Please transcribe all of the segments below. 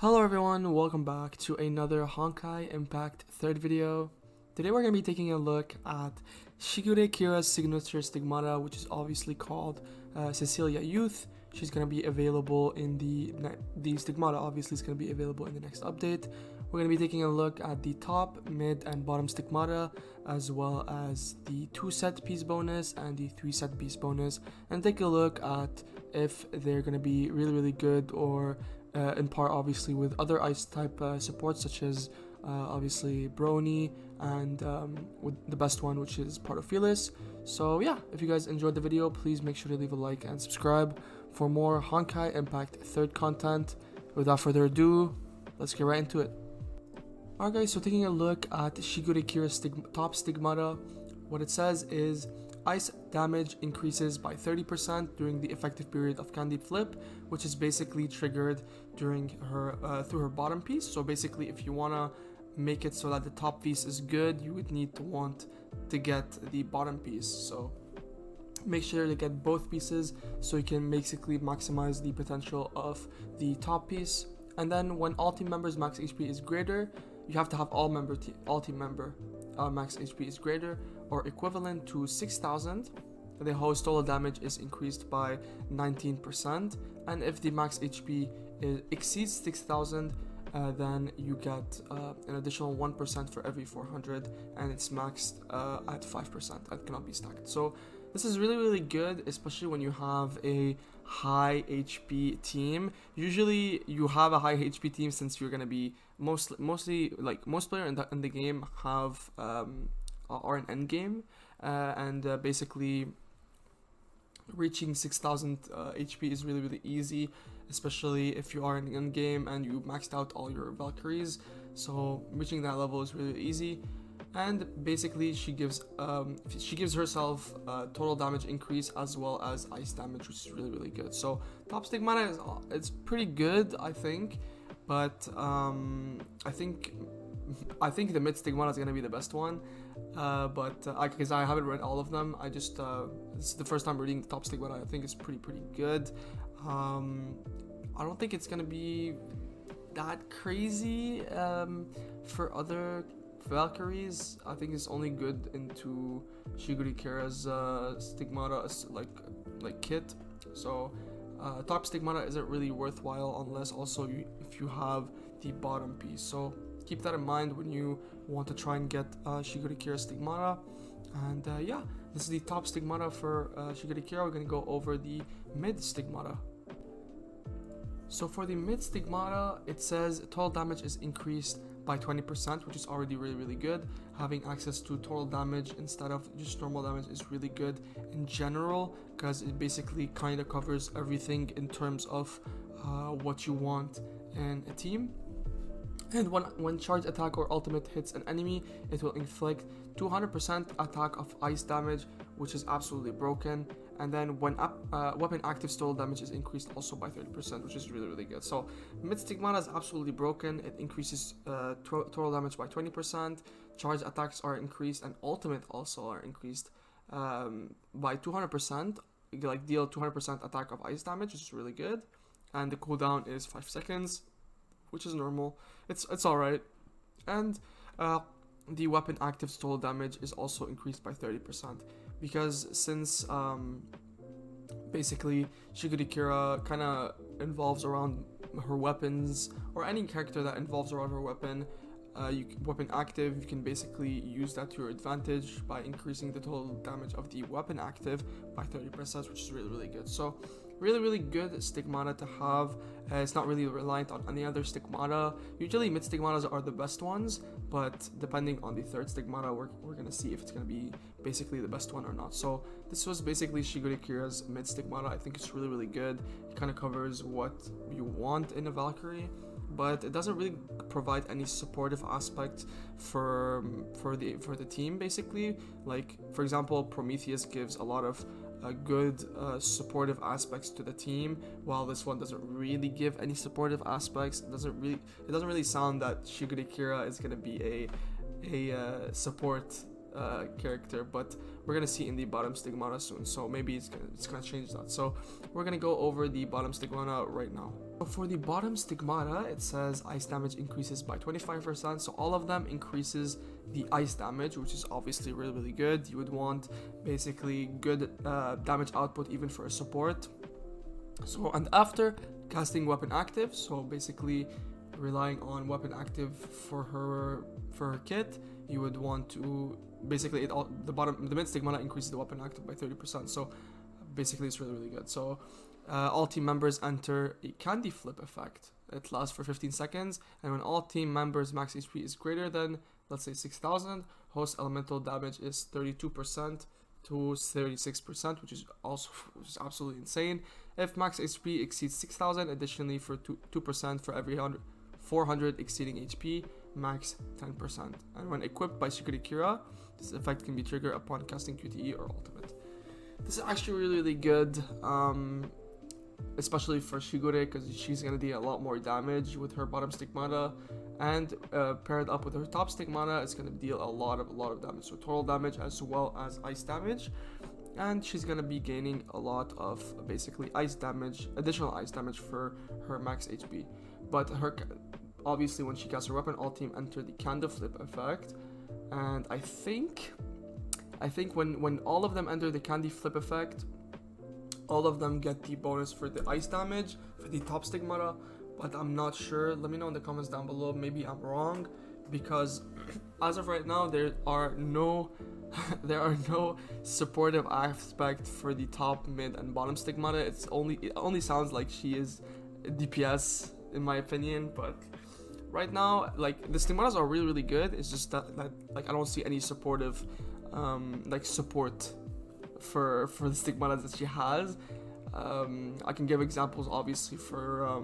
Hello everyone, welcome back to another Honkai Impact third video. Today we're going to be taking a look at Shigure Kira's signature Stigmata, which is obviously called Cecilia Youth. She's going to be available in the Stigmata obviously is going to be available in the next update. We're going to be taking a look at the top, mid, and bottom Stigmata, as well as the 2-set piece bonus and the 3-set piece bonus, and take a look at if they're going to be really good or in part obviously with other ice type supports such as obviously Brony and with the best one, which is part of Fearless. So yeah, if you guys enjoyed the video, please make sure to leave a like and subscribe for more Honkai Impact third content. Without further ado, let's get right into it. Alright guys, so taking a look at Shigure Kira's top Stigmata, what it says is ice damage increases by 30% during the effective period of Candid Flip, which is basically triggered during her through her bottom piece. So basically, if you wanna make it so that the top piece is good, you would need to want to get the bottom piece. So make sure to get both pieces so you can basically maximize the potential of the top piece. And then when all team members max HP is greater, you have to have all team member max HP is greater or equivalent to 6,000. The host total damage is increased by 19%, and if the max HP exceeds 6,000, then you get an additional 1% for every 400, and it's maxed at 5%. That cannot be stacked. So this is really good, especially when you have a high HP team. Usually you have a high HP team since you're gonna be mostly like most players in the game have are an end game, and basically reaching 6,000 HP is really easy, especially if you are in the end game and you maxed out all your Valkyries. So reaching that level is really easy. And basically she gives herself total damage increase as well as ice damage, which is really good. So top Stigmata it's pretty good, I think, but I think the mid Stigmata is gonna be the best one, but because I haven't read all of them, I just this is the first time reading the top Stigmata. I think it's pretty good. I don't think it's gonna be that crazy for other Valkyries. I think it's only good into Shigure Kira's Stigmata like kit. So top Stigmata isn't really worthwhile unless also if you have the bottom piece. So keep that in mind when you want to try and get Shigure Kira's Stigmata. And yeah, this is the top Stigmata for Shigure Kira. We're gonna go over the mid Stigmata. So for the mid Stigmata, it says total damage is increased by 20%, which is already really good. Having access to total damage instead of just normal damage is really good in general, because it basically kind of covers everything in terms of what you want in a team. And when charge attack or ultimate hits an enemy, it will inflict 200% attack of ice damage, which is absolutely broken. And then when weapon active total damage is increased also by 30%, which is really good. So mid Stigmata is absolutely broken. It increases total damage by 20%. Charge attacks are increased, and ultimate also are increased by 200%. Like deal 200% attack of ice damage, which is really good. And the cooldown is 5 seconds, which is normal. It's alright. And the weapon active total damage is also increased by 30%, because since basically Shigure Kira kind of involves around her weapons, or any character that involves around her weapon, weapon active, you can basically use that to your advantage by increasing the total damage of the weapon active by 30%, which is really good. So really good Stigmata to have. It's not really reliant on any other Stigmata. Usually mid Stigmatas are the best ones, but depending on the third Stigmata, we're gonna see if it's gonna be basically the best one or not. So this was basically Shigure Kira's mid Stigmata. I think it's really good. It kind of covers what you want in a Valkyrie, but it doesn't really provide any supportive aspect for the team. Basically, like for example, Prometheus gives a lot of good supportive aspects to the team, while this one doesn't really give any supportive aspects. It doesn't really sound that Shigure Kira is gonna be a support character, but we're gonna see in the bottom Stigmata soon, so maybe it's gonna change that. So we're gonna go over the bottom Stigmata right now. For the bottom stigmata, it says ice damage increases by 25%. So all of them increases the ice damage, which is obviously really, really good. You would want basically good damage output even for a support. So, and after casting weapon active, so basically relying on weapon active for her kit, you would want to basically the mid stigmata increases the weapon active by 30%. So basically it's really, really good. So all team members enter a candy flip effect. It lasts for 15 seconds, and when all team members max HP is greater than, let's say, 6,000, host elemental damage is 32% to 36%, which is absolutely insane. If max HP exceeds 6,000, additionally for 2% for every 400 exceeding HP, max 10%. And when equipped by Shigure Kira, this effect can be triggered upon casting QTE or ultimate. This is actually really, really good, especially for Shigure, because she's going to deal a lot more damage with her bottom stigmata, and paired up with her top stigmata, it's going to deal a lot of damage, so total damage as well as ice damage. And she's going to be gaining a lot of basically ice damage, additional ice damage for her max HP. But her, obviously when she casts her weapon, all team enter the candle flip effect, and I think when all of them enter the candy flip effect, all of them get the bonus for the ice damage for the top stigmata, but I'm not sure. Let me know in the comments down below. Maybe I'm wrong, because as of right now there are no supportive aspect for the top, mid, and bottom stigmata. It only sounds like she is DPS in my opinion, but right now like the stigmatas are really, really good. It's just that like I don't see any supportive like support for the stigmata that she has. I can give examples obviously for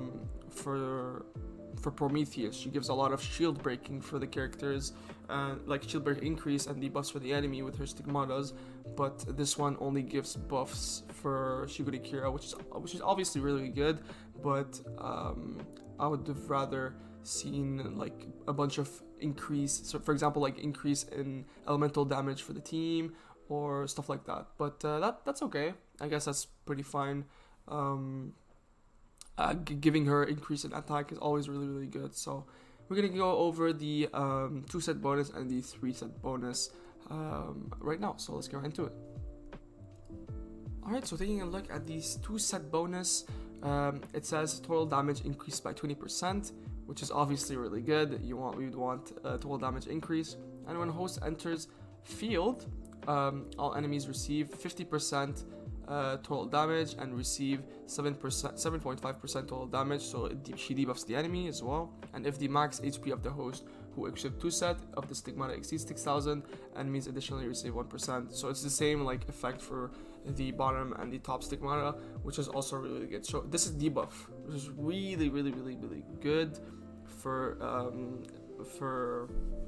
Prometheus. She gives a lot of shield breaking for the characters, like shield break increase and debuffs for the enemy with her stigmatas, but this one only gives buffs for Shigure Kira, which is obviously really good, but I would have rather seen like a bunch of increase, so for example like increase in elemental damage for the team or stuff like that, but that's okay. I guess that's pretty fine. Giving her increase in attack is always really, really good. So we're gonna go over the 2-set bonus and the 3-set bonus right now, so let's get right into it. Alright, so taking a look at these 2-set bonus, it says total damage increased by 20%, which is obviously really good. We'd want total damage increase, and when host enters field, all enemies receive 50% total damage and receive 7.5% total damage, so she debuffs the enemy as well. And if the max HP of the host who equipped 2-set of the stigmata exceeds 6,000, enemies additionally receive 1%. So it's the same like effect for the bottom and the top stigmata, which is also really, really good. So this is debuff, which is really, really, really, really good for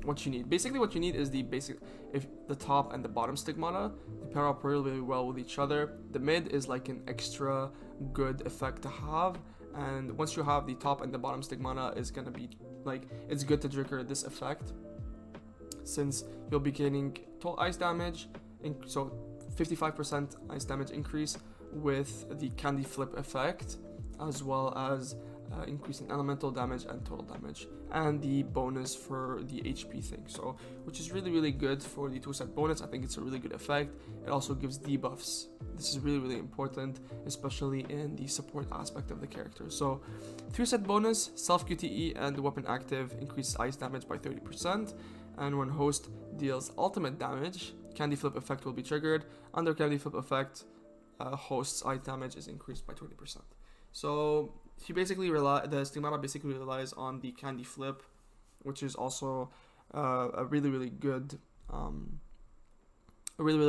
what you need. Basically what you need is if the top and the bottom stigmata, they pair up really, really well with each other. The mid is like an extra good effect to have, and once you have the top and the bottom stigmata, is gonna be like, it's good to trigger this effect, since you'll be gaining total ice damage, so 55% ice damage increase with the candy flip effect, as well as increasing elemental damage and total damage, and the bonus for the HP thing, so which is really, really good for the 2-set bonus. I think it's a really good effect. It also gives debuffs. This is really, really important, especially in the support aspect of the character. So 3-set bonus, self QTE and weapon active increases ice damage by 30%, and when host deals ultimate damage, candy flip effect will be triggered. Under candy flip effect, host's ice damage is increased by 20%. So the stigmata basically relies on the candy flip, which is also a really, really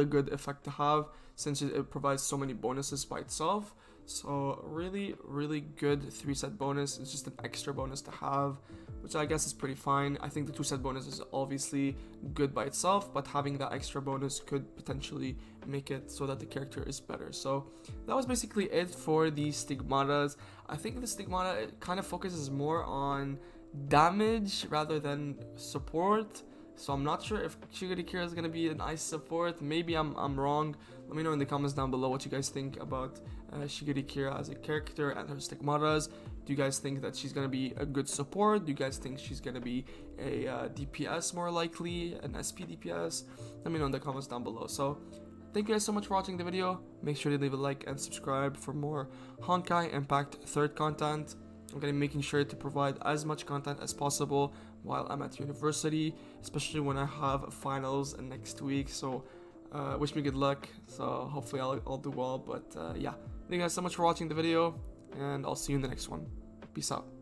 good effect to have, since it provides so many bonuses by itself. So really, really good 3-set bonus. It's just an extra bonus to have, which I guess is pretty fine. I think the 2-set bonus is obviously good by itself, but having that extra bonus could potentially make it so that the character is better. So that was basically it for the stigmatas. I think the stigmata, it kind of focuses more on damage rather than support. So I'm not sure if Shigure Kira is going to be a nice support. Maybe I'm wrong. Let me know in the comments down below what you guys think about Shigure Kira as a character and her stigmatas. Do you guys think that she's gonna be a good support? Do you guys think she's gonna be a DPS more likely, an SP DPS? Let me know in the comments down below. So thank you guys so much for watching the video. Make sure to leave a like and subscribe for more Honkai Impact 3rd content. I'm gonna be making sure to provide as much content as possible while I'm at university, especially when I have finals next week. So wish me good luck. So hopefully I'll do well. But yeah, thank you guys so much for watching the video, and I'll see you in the next one. Peace out.